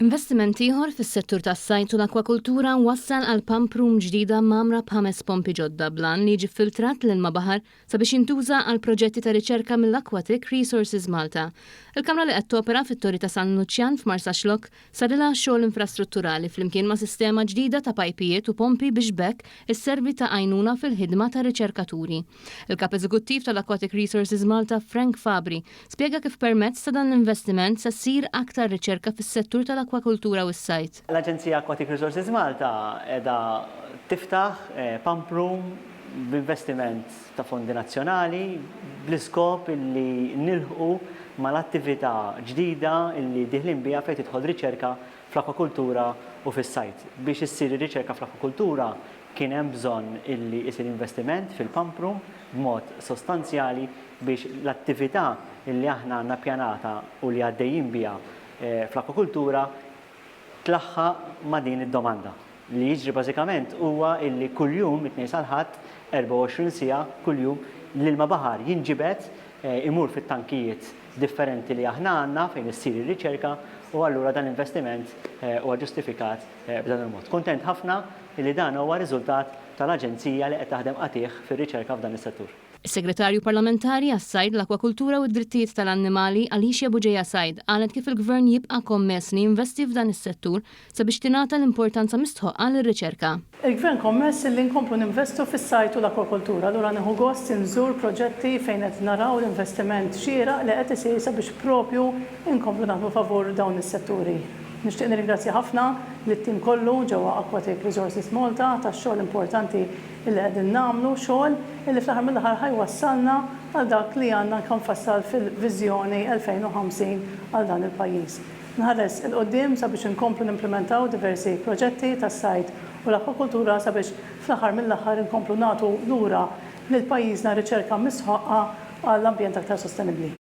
Investiment ieħor fis-settur tas-sajt u l-akwakultura wassal għal pump room ġdida mamra b'5 pompi ġodda blan li jiġi filtrat l-ilma baħar sabiex jintuża għal proġetti ta' riċerka mill-Aquatic Resources Malta. Il-kamra li qed topera fit-Torri ta' San Luċjan f'Marsaxlok sarilha xogħol infrastrutturali flimkien ma' sistema ġdida ta' pajpijiet u pompi biex bekk isservi ta' għajnuna fil-ħidma ta' riċerkaturi. Il-kap eżekuttiv tal-Aquatic Resources Malta, Frank Fabri, spjega kif permezz ta' dan l-investiment se ssir aktar riċerka fis-settur tal-akwakultura u s-sajt. L-Aġenzija Aquatic Resources Malta edha tiftaħ pump room b'investiment ta' fondi nazzjonali bl-iskop illi nilħu mal-attività ġdida illi diħlin biha fejn tidħol riċerka fl-akwakultura u fis-sajt. Biex issir riċerka fl-akwakultura kien hemm bżonn illi jsir investiment fil-pump room b'mod sostanzjali biex l-attività illi aħna għandna ppjanata u li għaddejjin biha fl-akwakultura tlaħħaq ma' din id-domanda. Li jiġri bażikament huwa illi kuljum it-tnejn sal-ħadd 24 siegħa kuljum l-ilma baħar jinġibed imur fit-tankijiet differenti li aħna għandna fejn issir ir-riċerka u allura dan l-investiment huwa ġustifikat b'dan il-mod. Kuntent ħafna li dan huwa riżultat tal-aġenzija li qed taħdem qatih fir-riċerka f'dan is-settur. Is-Segretarju Parlamentari għas-Sajd, l-Akwakultura u d-Drittijiet tal-Annimali Alicia Buġeja Sajd qalet kif il-Gvern jibqa' kommess li jinvesti f'dan is-settur sabiex tingħata l-importanza mistħoqqa lir-riċerka. Il-Gvern kommess li nkomplu ninvestu fis-sajt u l-akwakultura, allura nieħu gost inżur proġetti fejn qed naraw l-investiment xieraq li qed isir sabiex propju inkomplu naħdmu favur dawn is-setturi. Nixtieq nirringrazzja ħafna lit-tim kollu ġewwa Aquatic Resources Malta tax-xogħol importanti li qegħdin nagħmlu, xogħol li fl-aħħar mill-aħħar ħajwassalna għal dak li għandna nfassal fil-viżjoni 2050 għal dan il-pajjiż. Nħares il-qoddim sabiex inkomplu nimplementaw diversi proġetti tas-sajt u l-akwakultura sabiex fl-aħħar mill-aħħar inkomplu nagħtu lura lil pajjiżna riċerka misħoqqa għall-ambjent aktar sostenibbli.